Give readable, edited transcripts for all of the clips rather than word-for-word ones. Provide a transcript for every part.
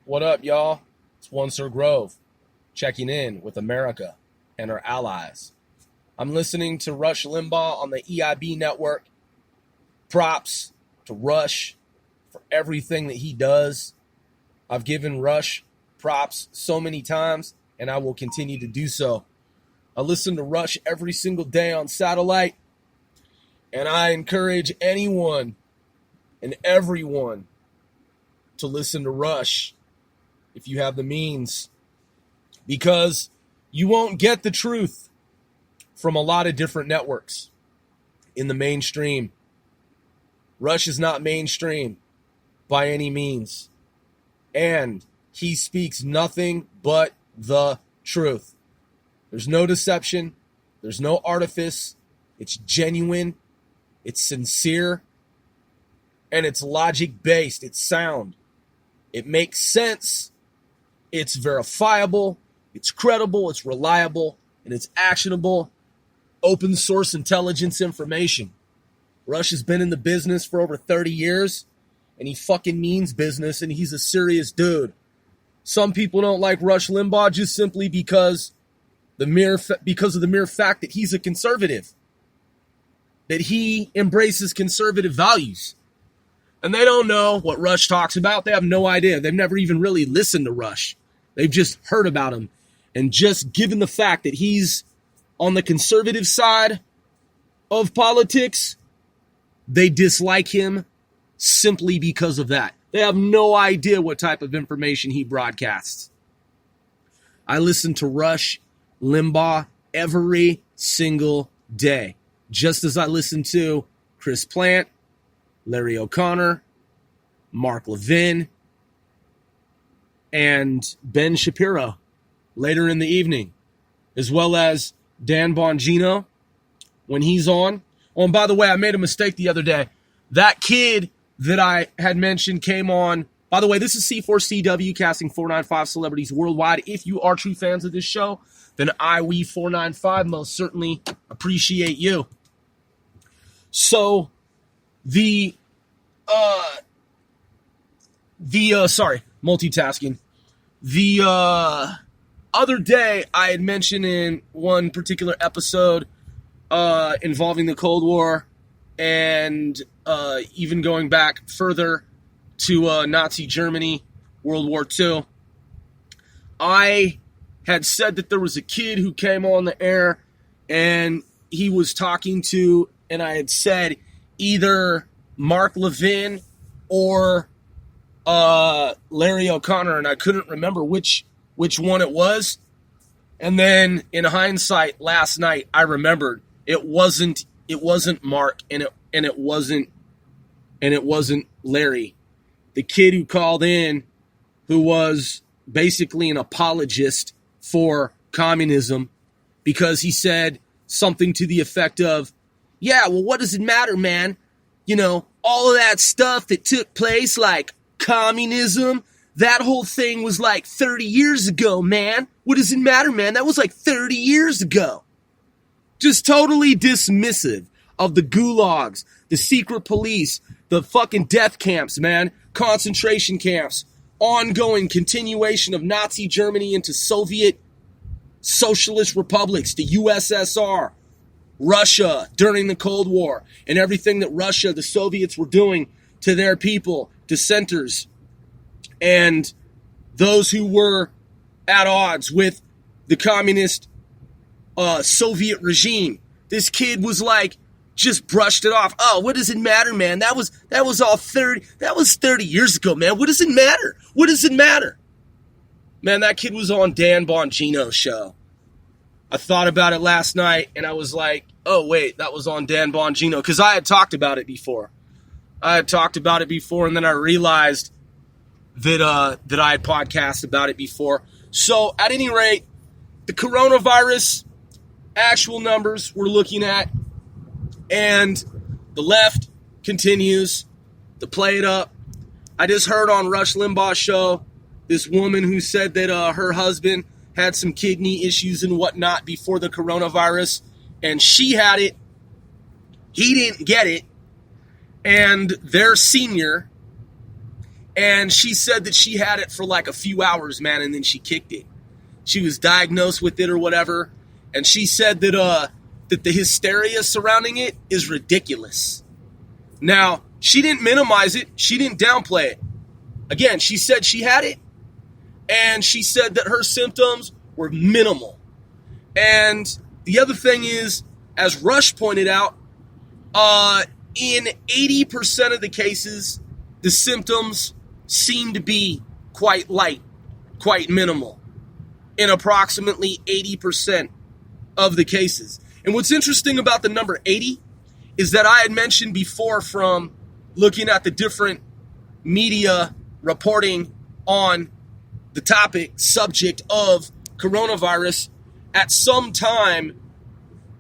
What up, y'all? It's One Sir Grove, checking in with America and our allies. I'm listening to Rush Limbaugh on the EIB network. Props to Rush for everything that he does. I've given Rush props so many times, and I will continue to do so. I listen to Rush every single day on satellite, and I encourage anyone and everyone to listen to Rush if you have the means, because you won't get the truth from a lot of different networks in the mainstream. Rush is not mainstream by any means, and he speaks nothing but the truth. There's no deception, there's no artifice, it's genuine, it's sincere, and it's logic-based, it's sound. It makes sense. It's verifiable, it's credible, it's reliable, and it's actionable, open source intelligence information. Rush has been in the business for over 30 years, and he fucking means business, and he's a serious dude. Some people don't like Rush Limbaugh just simply because of the mere fact that he's a conservative, that he embraces conservative values. And they don't know what Rush talks about. They have no idea. They've never even really listened to Rush. They've just heard about him. And just given the fact that he's on the conservative side of politics, they dislike him simply because of that. They have no idea what type of information he broadcasts. I listen to Rush Limbaugh every single day, just as I listen to Chris Plant, Larry O'Connor, Mark Levin, and Ben Shapiro later in the evening, as well as Dan Bongino when he's on. Oh, and by the way, I made a mistake the other day. That kid that I had mentioned came on. By the way, this is C4CW, casting 495 celebrities worldwide. If you are true fans of this show, then we495 most certainly appreciate you. So, multitasking. The other day, I had mentioned in one particular episode involving the Cold War and even going back further to Nazi Germany, World War II, I had said that there was a kid who came on the air and he was talking to, and I had said either Mark Levin or Larry O'Connor, and I couldn't remember which one it was. And then in hindsight, last night I remembered it wasn't Mark, and it wasn't Larry. The kid who called in, who was basically an apologist for communism, because he said something to the effect of, yeah, well, what does it matter, man? You know, all of that stuff that took place, like communism, that whole thing was like 30 years ago, man. What does it matter, man? That was like 30 years ago. Just totally dismissive of the gulags, the secret police, the fucking death camps, man, concentration camps, ongoing continuation of Nazi Germany into Soviet socialist republics, the USSR, Russia during the Cold War, and everything that Russia, the Soviets, were doing to their people, dissenters, and those who were at odds with the communist Soviet regime. This kid was like, just brushed it off. Oh, what does it matter, man? That was 30 years ago, man. What does it matter? What does it matter? Man, that kid was on Dan Bongino's show. I thought about it last night, and I was like, oh, wait, that was on Dan Bongino, because I had talked about it before. And then I realized that I had podcasted about it before. So, at any rate, the coronavirus actual numbers we're looking at, and the left continues to play it up. I just heard on Rush Limbaugh's show this woman who said that her husband had some kidney issues and whatnot before the coronavirus, and she had it. He didn't get it, and they're senior, And she said that she had it for like a few hours, man, and then she kicked it. She was diagnosed with it or whatever, and she said that that the hysteria surrounding it is ridiculous. Now, she didn't minimize it. She didn't downplay it. Again, she said she had it, and she said that her symptoms were minimal. And the other thing is, as Rush pointed out, in 80% of the cases, the symptoms seem to be quite light, quite minimal, in approximately 80% of the cases. And what's interesting about the number 80 is that I had mentioned before, from looking at the different media reporting on the subject of coronavirus, at some time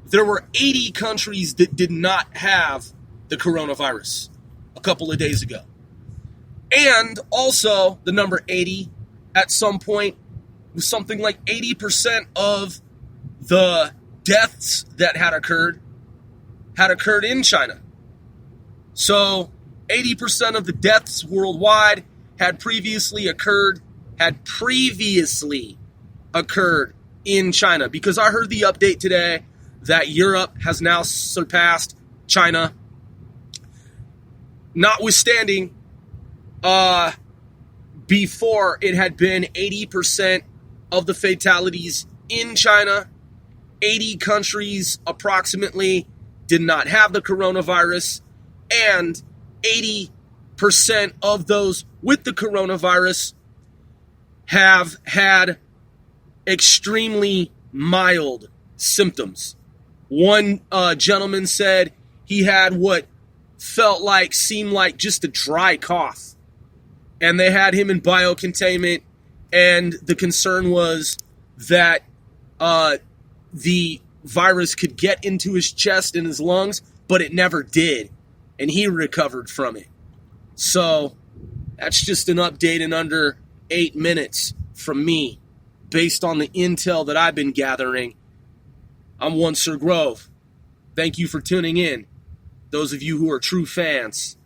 there were 80 countries that did not have the coronavirus a couple of days ago. And also the number 80 at some point was something like 80% of the deaths that had occurred in China. So 80% of the deaths worldwide had previously occurred in China. Because I heard the update today that Europe has now surpassed China. Notwithstanding, before it had been 80% of the fatalities in China. 80 countries approximately did not have the coronavirus, and 80% of those with the coronavirus have had extremely mild symptoms. One gentleman said he had what seemed like just a dry cough, and they had him in biocontainment, and the concern was that the virus could get into his chest and his lungs, but it never did, and he recovered from it. So that's just an update in under 8 minutes from me, based on the intel that I've been gathering. I'm One Sir Grove. Thank you for tuning in, those of you who are true fans.